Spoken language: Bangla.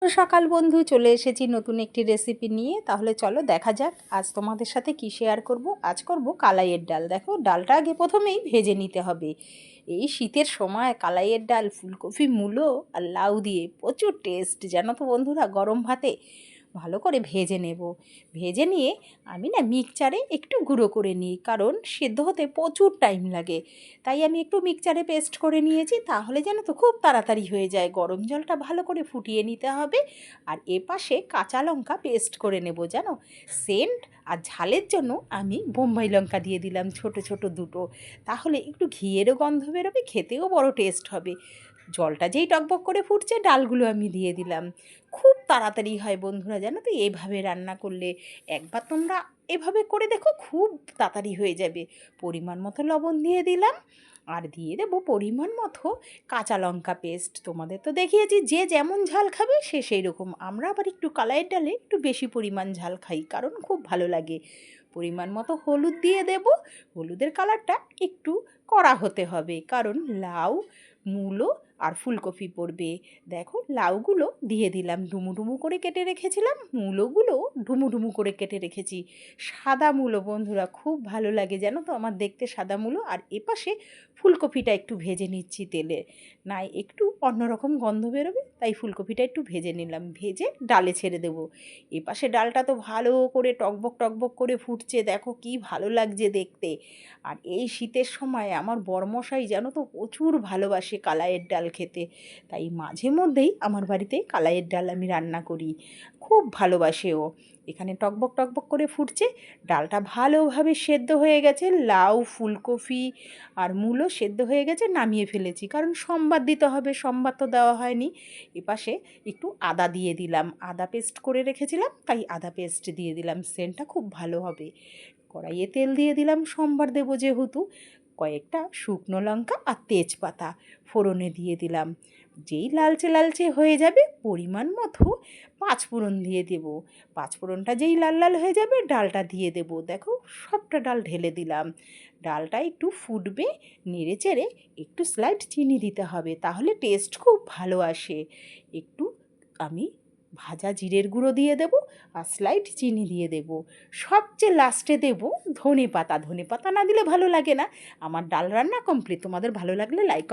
তো সকাল বন্ধু চলে এসেছি নতুন একটি রেসিপি নিয়ে। তাহলে চলো দেখা যাক আজ তোমাদের সাথে কি শেয়ার করব। আজ করব কালাইয়ের ডাল। দেখো ডালটা আগে প্রথমেই ভেজে নিতে হবে। এই শীতের সময় কালাইয়ের ডাল ফুলকপি মূলো আর লাউ দিয়ে প্রচুর টেস্ট, জানো তো বন্ধুরা। গরম ভাতে ভালো করে ভেজে নেব। ভেজে নিয়ে আমি না মিক্সচারে একটু গুঁড়ো করে নিই, কারণ সেদ্ধ হতে প্রচুর টাইম লাগে। তাই আমি একটু মিক্সচারে পেস্ট করে নিয়েছি, তাহলে যেন তো খুব তাড়াতাড়ি হয়ে যায়। গরম জলটা ভালো করে ফুটিয়ে নিতে হবে। আর এপাশে কাঁচা লঙ্কা পেস্ট করে নেব, জানো। সেন্ট আর ঝালের জন্য আমি বোম্বাই লঙ্কা দিয়ে দিলাম ছোট ছোট দুটো, তাহলে একটু ঘিয়েরও গন্ধ বেরোবে, খেতেও বড় টেস্ট হবে। জলটা যেই টকবক করে ফুটছে ডালগুলো আমি দিয়ে দিলাম। খুব তাড়াতাড়ি হয় বন্ধুরা, জানো তো এইভাবে রান্না করলে। একবার তোমরা এভাবে করে দেখো, খুব তাড়াতাড়ি হয়ে যাবে। পরিমাণ মতো লবণ দিয়ে দিলাম, আর দিয়ে দেবো পরিমাণ মতো কাঁচা লঙ্কা পেস্ট। তোমাদের তো দেখিয়েছি যে যেমন ঝাল খাবে সে সেই রকম। আমরা আবার একটু কালাইয়ের ডালে একটু বেশি পরিমাণ ঝাল খাই, কারণ খুব ভালো লাগে। পরিমাণ মতো হলুদ দিয়ে দেব। হলুদের কালারটা একটু কড়া হতে হবে, কারণ লাউ, মূলো আর ফুলকপি পড়বে। দেখো লাউগুলো দিয়ে দিলাম, ডুমু ডুমু করে কেটে রেখেছিলাম। মূলোগুলো ডুমু ডুমু করে কেটে রেখেছি। সাদা মূলো বন্ধুরা খুব ভালো লাগে, জানো তো আমার দেখতে সাদা মূলো। আর এপাশে ফুলকপিটা একটু ভেজে নিচ্ছি তেলে, না একটু অন্যরকম গন্ধ বেরোবে, তাই ফুলকপিটা একটু ভেজে নিলাম। ভেজে ডালে ছেড়ে দেবো। এপাশে ডালটা তো ভালো করে টকবক টকবক করে ফুটছে, দেখো কি ভালো লাগছে দেখতে। আর এই শীতের সময় আমার বরমশাই জানো তো প্রচুর ভালোবাসে কালাইয়ের ডাল খেতে, তাই মাঝে মধ্যেই আমার বাড়িতে কালাইয়ের ডাল আমি রান্না করি। খুব ভালোবাসে ও। এখানে টকবক টকবক করে ফুটছে, ডালটা ভালোভাবে সেদ্ধ হয়ে গেছে। লাউ, ফুলকপি আর মূলো সেদ্ধ হয়ে গেছে, নামিয়ে ফেলেছি, কারণ সম্বার দিতে হবে, সম্বার তো দেওয়া হয়নি। এপাশে একটু আদা দিয়ে দিলাম, আদা পেস্ট করে রেখেছিলাম, তাই আদা পেস্ট দিয়ে দিলাম, সেন্টটা খুব ভালো হবে। কড়াইয়ে তেল দিয়ে দিলাম, সম্বার দেবো যেহেতু। কয়েকটা শুকনো লঙ্কা আর তেজপাতা ফোড়নে দিয়ে দিলাম। যেই লালচে লালচে হয়ে যাবে পরিমাণ মতো পাঁচফোড়ন দিয়ে দেব। পাঁচফোড়নটা যেই লাল লাল হয়ে যাবে ডালটা দিয়ে দেব। দেখো সবটা ডাল ঢেলে দিলাম। ডালটা একটু ফুটবে, নেড়ে চেড়ে একটু স্লাইড চিনি দিতে হবে, তাহলে টেস্ট খুব ভালো আসে। একটু আমি ভাজা জিরের গুঁড়ো দিয়ে দেব, আর স্লাইড চিনি দিয়ে দেব। সবচেয়ে লাস্টে দেব ধনে পাতা। ধনে পাতা না দিলে ভালো লাগে না। আমার ডাল রান্না কমপ্লিট। তোমাদের ভালো লাগলে লাইক